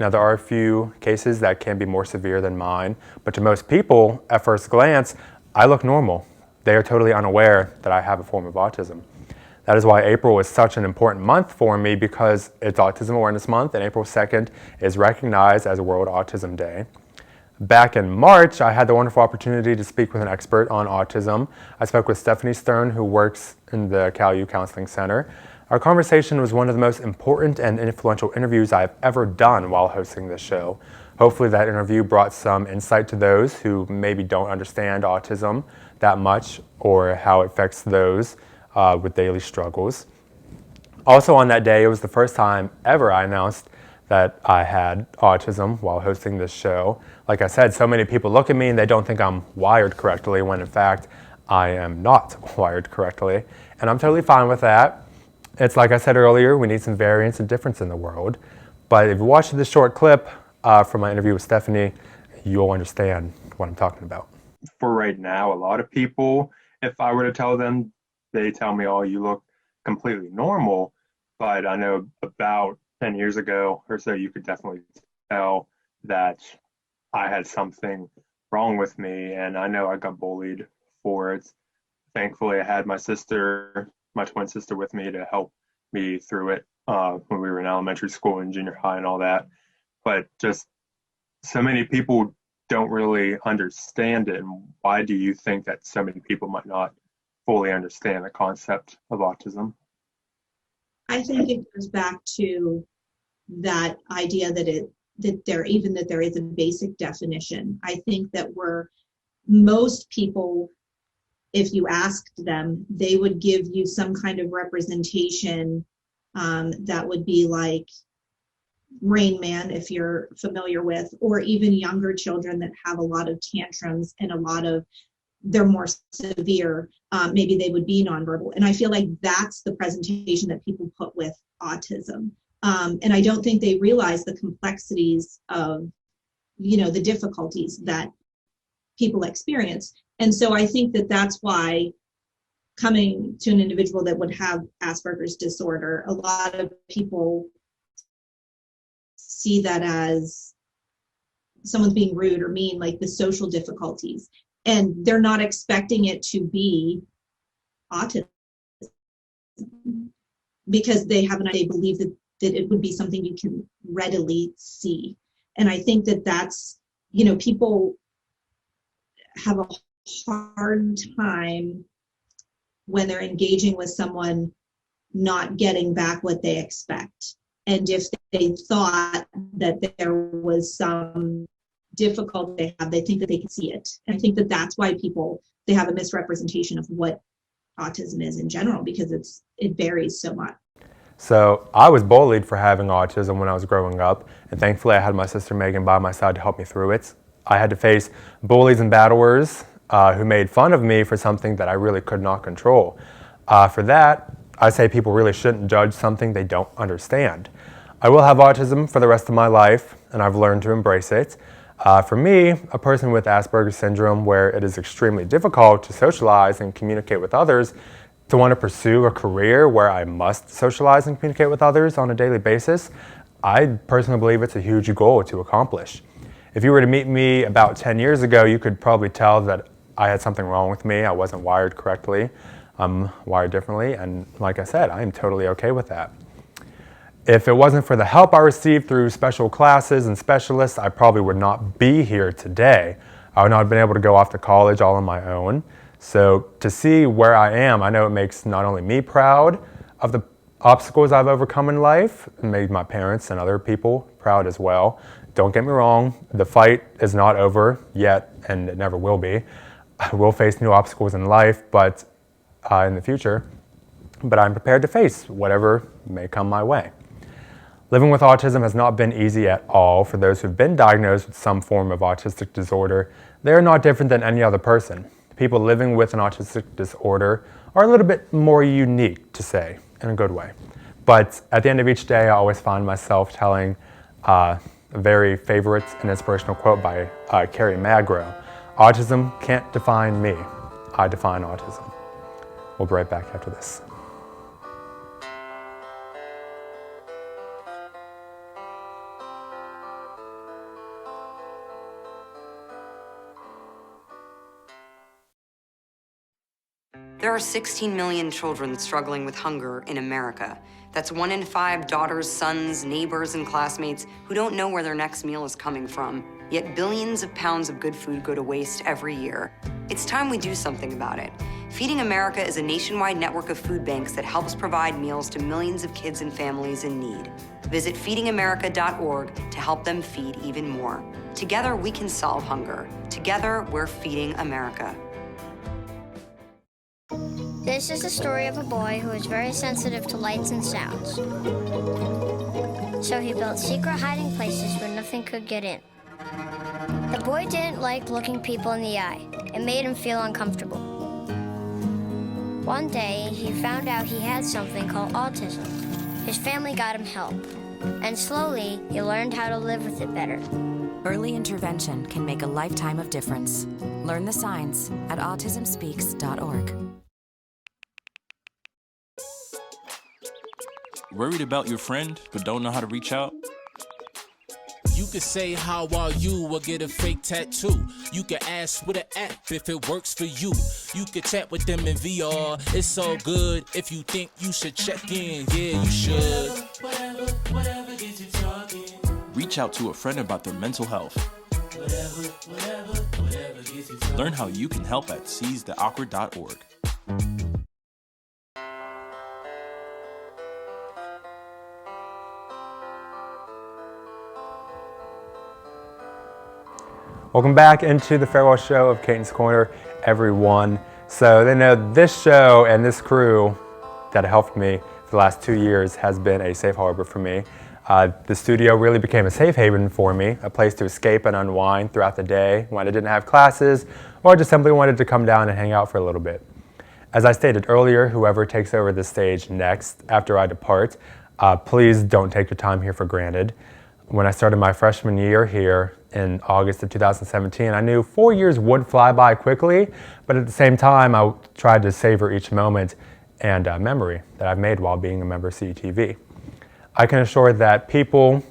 Now, there are a few cases that can be more severe than mine, but to most people, at first glance, I look normal. They are totally unaware that I have a form of autism. That is why April is such an important month for me, because it's Autism Awareness Month, and April 2nd is recognized as World Autism Day. Back in March, I had the wonderful opportunity to speak with an expert on autism. I spoke with Stephanie Stern, who works in the CalU Counseling Center. Our conversation was one of the most important and influential interviews I've ever done while hosting this show. Hopefully that interview brought some insight to those who maybe don't understand autism that much or how it affects those with daily struggles. Also on that day, it was the first time ever I announced that I had autism while hosting this show. Like I said, so many people look at me and they don't think I'm wired correctly, when in fact, I am not wired correctly. And I'm totally fine with that. It's like I said earlier, we need some variance and difference in the world. But if you watch this short clip from my interview with Stephanie, you'll understand what I'm talking about. For right now, a lot of people, if I were to tell them, they tell me, oh, you look completely normal. But I know about 10 years ago or so, you could definitely tell that I had something wrong with me, and I know I got bullied for it. Thankfully, I had my sister, my twin sister, with me to help me through it when we were in elementary school and junior high and all that. But just so many people don't really understand it. And why do you think that so many people might not fully understand the concept of autism? I think it goes back to that idea that there is a basic definition. I think that most people, if you asked them, they would give you some kind of representation that would be like Rain Man, if you're familiar with, or even younger children that have a lot of tantrums and they're more severe, maybe they would be nonverbal. And I feel like that's the presentation that people put with autism. And I don't think they realize the complexities of, the difficulties that people experience. And so I think that that's why coming to an individual that would have Asperger's disorder, a lot of people see that as someone's being rude or mean, like the social difficulties. And they're not expecting it to be autism because they have they believe that it would be something you can readily see. And I think that that's, people have a hard time when they're engaging with someone not getting back what they expect. And if they thought that there was some difficulty they think that they can see it. And I think that that's why they have a misrepresentation of what autism is in general, because it varies so much. So I was bullied for having autism when I was growing up, and thankfully I had my sister Megan by my side to help me through it. I had to face bullies and battlers who made fun of me for something that I really could not control. For that, I say people really shouldn't judge something they don't understand. I will have autism for the rest of my life, and I've learned to embrace it. For me, a person with Asperger Syndrome, where it is extremely difficult to socialize and communicate with others, to want to pursue a career where I must socialize and communicate with others on a daily basis, I personally believe it's a huge goal to accomplish. If you were to meet me about 10 years ago, you could probably tell that I had something wrong with me. I wasn't wired correctly. I'm wired differently, and like I said, I am totally okay with that. If it wasn't for the help I received through special classes and specialists, I probably would not be here today. I would not have been able to go off to college all on my own. So to see where I am, I know it makes not only me proud of the obstacles I've overcome in life, it made my parents and other people proud as well. Don't get me wrong, the fight is not over yet, and it never will be. I will face new obstacles in life, but in the future, but I'm prepared to face whatever may come my way. Living with autism has not been easy at all. For those who've been diagnosed with some form of autistic disorder, they are not different than any other person. People living with an autistic disorder are a little bit more unique, to say, in a good way. But at the end of each day, I always find myself telling a very favorite and inspirational quote by Carrie Magro. Autism can't define me. I define autism. We'll be right back after this. There are 16 million children struggling with hunger in America. That's 1 in 5 daughters, sons, neighbors, and classmates who don't know where their next meal is coming from. Yet billions of pounds of good food go to waste every year. It's time we do something about it. Feeding America is a nationwide network of food banks that helps provide meals to millions of kids and families in need. Visit feedingamerica.org to help them feed even more. Together, we can solve hunger. Together, we're feeding America. The This is the story of a boy who is very sensitive to lights and sounds. So he built secret hiding places where nothing could get in. The boy didn't like looking people in the eye. It made him feel uncomfortable. One day, he found out he had something called autism. His family got him help, and slowly, he learned how to live with it better. Early intervention can make a lifetime of difference. Learn the signs at autismspeaks.org. Worried about your friend but don't know how to reach out? You could say how are you or get a fake tattoo. You could ask with an app if it works for you. You could chat with them in VR. It's all good if you think you should check in. Yeah, you should. Whatever gets you talking. Reach out to a friend about their mental health. Whatever gets you talking. Learn how you can help at seizetheawkward.org. Welcome back into the farewell show of Caton'S Corner, everyone. So they know this show and this crew that helped me for the last 2 years has been a safe harbor for me. The studio really became a safe haven for me, a place to escape and unwind throughout the day when I didn't have classes or just simply wanted to come down and hang out for a little bit. As I stated earlier, whoever takes over the stage next after I depart, please don't take your time here for granted. When I started my freshman year here in August of 2017, I knew 4 years would fly by quickly, but at the same time, I tried to savor each moment and memory that I've made while being a member of CETV. I can assure that the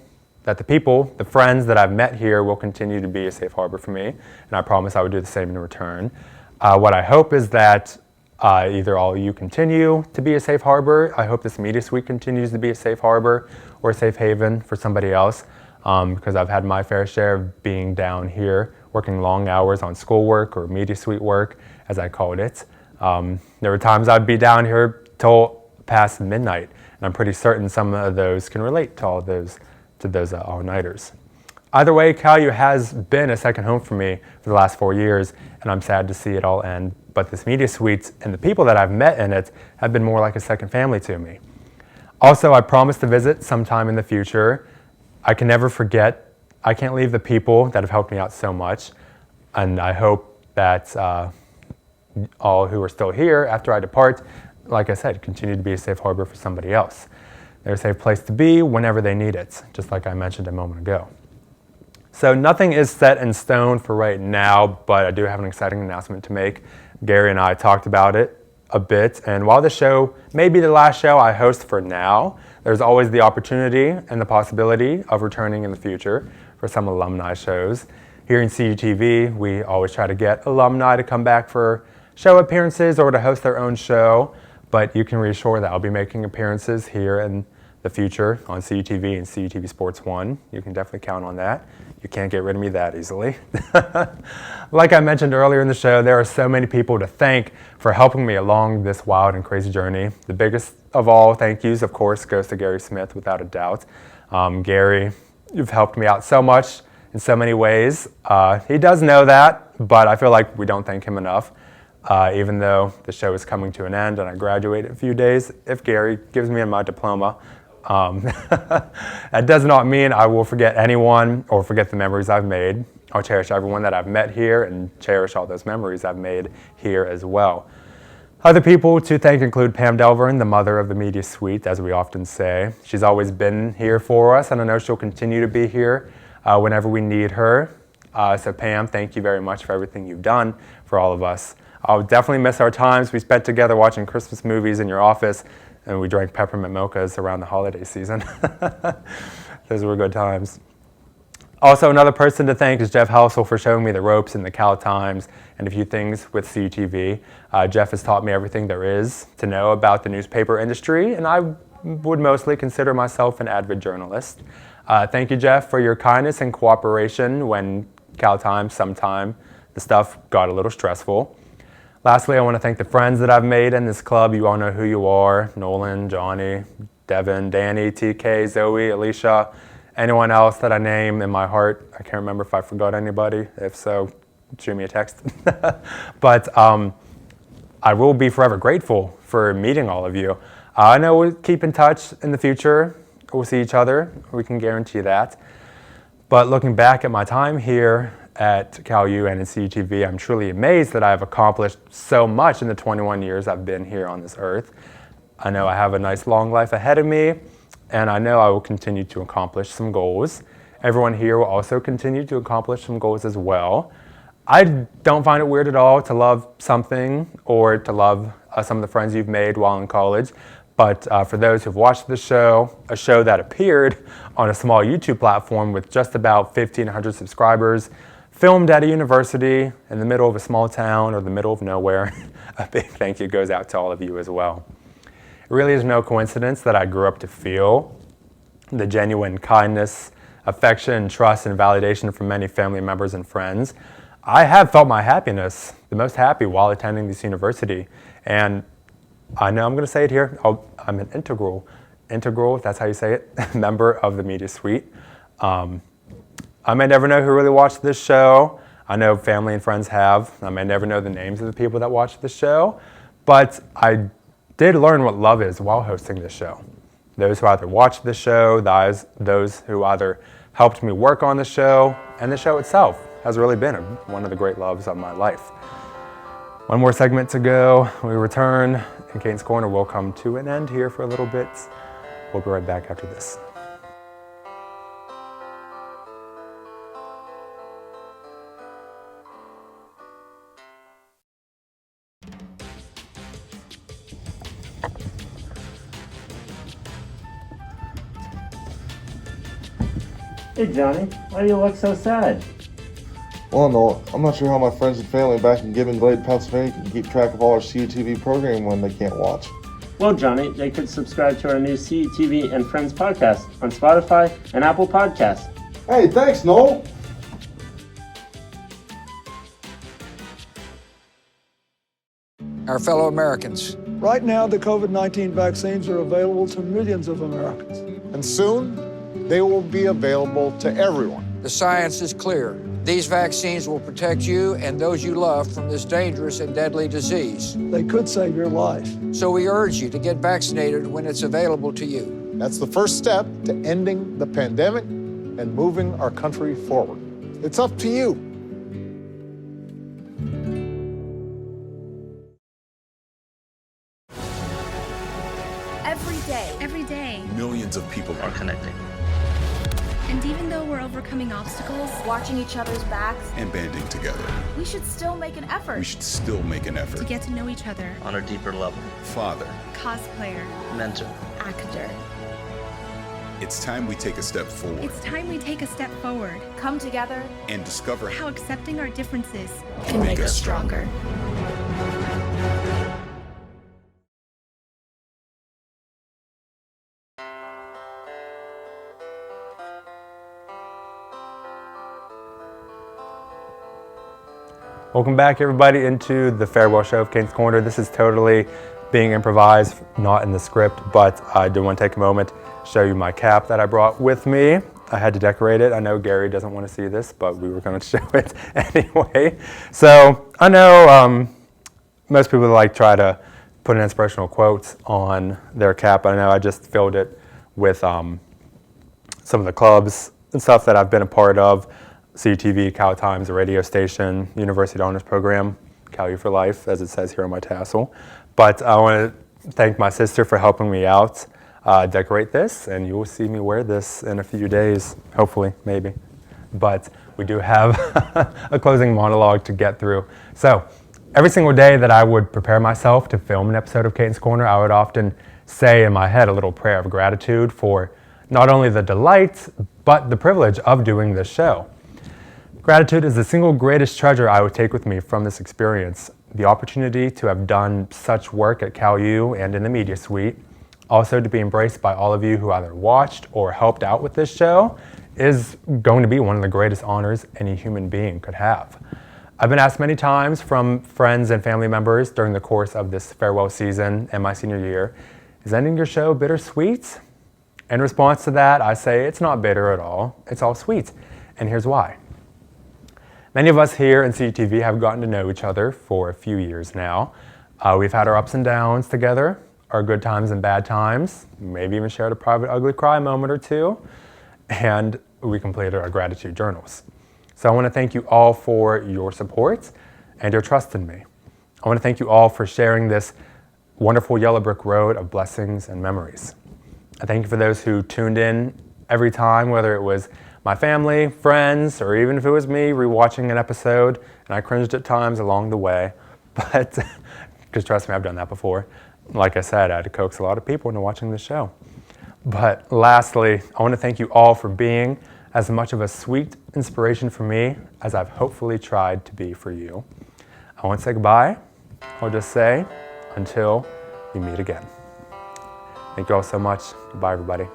friends that I've met here will continue to be a safe harbor for me, and I promise I would do the same in return. What I hope is that either all of you continue to be a safe harbor. I hope this media suite continues to be a safe harbor or a safe haven for somebody else, because I've had my fair share of being down here, working long hours on schoolwork or media suite work, as I called it. There were times I'd be down here till past midnight, and I'm pretty certain some of those can relate to those all-nighters. Either way, CalU has been a second home for me for the last 4 years, and I'm sad to see it all end. But this media suite and the people that I've met in it have been more like a second family to me. Also, I promise to visit sometime in the future. I can never forget, I can't leave the people that have helped me out so much, and I hope that all who are still here after I depart, like I said, continue to be a safe harbor for somebody else. They're a safe place to be whenever they need it, just like I mentioned a moment ago. So nothing is set in stone for right now, but I do have an exciting announcement to make. Gary and I talked about it a bit, and while the show may be the last show I host for now, there's always the opportunity and the possibility of returning in the future for some alumni shows. Here in CUTV, we always try to get alumni to come back for show appearances or to host their own show, but you can reassure that I'll be making appearances here in the future on CUTV and CUTV Sports 1. You can definitely count on that. You can't get rid of me that easily. Like I mentioned earlier in the show, there are so many people to thank for helping me along this wild and crazy journey. The biggest of all thank yous, of course, goes to Gary Smith, without a doubt. Gary, you've helped me out so much in so many ways. He does know that, but I feel like we don't thank him enough. Even though the show is coming to an end and I graduate in a few days, if Gary gives me my diploma, that does not mean I will forget anyone or forget the memories I've made. I'll cherish everyone that I've met here and cherish all those memories I've made here as well. Other people to thank include Pam Delvin, the mother of the media suite, as we often say. She's always been here for us, and I know she'll continue to be here whenever we need her. So Pam, thank you very much for everything you've done for all of us. I'll definitely miss our times we spent together watching Christmas movies in your office, and we drank peppermint mochas around the holiday season. Those were good times. Also, another person to thank is Jeff Helsel for showing me the ropes in the Cal Times and a few things with CUTV. Jeff has taught me everything there is to know about the newspaper industry, and I would mostly consider myself an avid journalist. Thank you, Jeff, for your kindness and cooperation when Cal Times, sometime the stuff got a little stressful. Lastly, I want to thank the friends that I've made in this club. You all know who you are: Nolan, Johnny, Devin, Danny, TK, Zoe, Alicia, anyone else that I name in my heart. I can't remember if I forgot anybody. If so, shoot me a text. But I will be forever grateful for meeting all of you. I know we'll keep in touch in the future. We'll see each other. We can guarantee that. But looking back at my time here at Cal U and in CUTV, I'm truly amazed that I've accomplished so much in the 21 years I've been here on this earth. I know I have a nice long life ahead of me, and I know I will continue to accomplish some goals. Everyone here will also continue to accomplish some goals as well. I don't find it weird at all to love something or to love some of the friends you've made while in college. But for those who've watched the show, a show that appeared on a small YouTube platform with just about 1,500 subscribers, filmed at a university in the middle of a small town or the middle of nowhere, a big thank you goes out to all of you as well. It really is no coincidence that I grew up to feel the genuine kindness, affection, trust, and validation from many family members and friends. I have felt my happiness, the most happy while attending this university. And I know I'm going to say it here, I'm an integral, if that's how you say it, member of the media suite. I may never know who really watched this show. I know family and friends have. I may never know the names of the people that watched the show, but I did learn what love is while hosting this show. Those who either watched the show, those who either helped me work on the show, and the show itself has really been one of the great loves of my life. One more segment to go. We return, and Caton'S Corner will come to an end here for a little bit. We'll be right back after this. Hey Johnny, why do you look so sad? Well, no, I'm not sure how my friends and family back in Gibbon Glade, Pennsylvania can keep track of all our CUTV programming when they can't watch. Well, Johnny, they could subscribe to our new CUTV and Friends podcast on Spotify and Apple Podcasts. Hey, thanks, Noel. Our fellow Americans. Right now, the COVID-19 vaccines are available to millions of Americans. And soon, they will be available to everyone. The science is clear. These vaccines will protect you and those you love from this dangerous and deadly disease. They could save your life. So we urge you to get vaccinated when it's available to you. That's the first step to ending the pandemic and moving our country forward. It's up to you. Every day, Millions of people are connecting and even though we're overcoming obstacles, watching each other's backs, and banding together. we should still make an effort We should still make an effort to get to know each other. On a deeper level. Father, Cosplayer, Mentor. actor. it's time we take a step forward It's time we take a step forward. come together and discover How accepting our differences can make us stronger. Welcome back, everybody, into the farewell show of Caton'S Corner. This is totally being improvised, not in the script, but I do want to take a moment to show you my cap that I brought with me. I had to decorate it. I know Gary doesn't want to see this, but we were going to show it anyway. So I know most people try to put an inspirational quote on their cap. I know I just filled it with some of the clubs and stuff that I've been a part of. CUTV, Cal Times, a radio station, University Honors Program, Cal U for Life, as it says here on my tassel. But I want to thank my sister for helping me out decorate this, and you will see me wear this in a few days, hopefully, maybe. But we do have a closing monologue to get through. So every single day that I would prepare myself to film an episode of Caton'S Corner, I would often say in my head a little prayer of gratitude for not only the delight, but the privilege of doing this show. Gratitude is the single greatest treasure I would take with me from this experience. The opportunity to have done such work at Cal U and in the media suite, also to be embraced by all of you who either watched or helped out with this show, is going to be one of the greatest honors any human being could have. I've been asked many times from friends and family members during the course of this farewell season and my senior year, is ending your show bittersweet? In response to that, I say it's not bitter at all, it's all sweet, and here's why. Many of us here in CUTV have gotten to know each other for a few years now, We've had our ups and downs together, our good times and bad times, maybe even shared a private ugly cry moment or two, and we completed our gratitude journals. So I want to thank you all for your support and your trust in me. I want to thank you all for sharing this wonderful yellow brick road of blessings and memories. I thank you for those who tuned in every time, whether it was my family, friends, or even if it was me rewatching an episode, and I cringed at times along the way, but because trust me, I've done that before. Like I said, I had to coax a lot of people into watching the show. But lastly, I want to thank you all for being as much of a sweet inspiration for me as I've hopefully tried to be for you. I won't say goodbye. I'll just say until we meet again. Thank you all so much. Goodbye, everybody.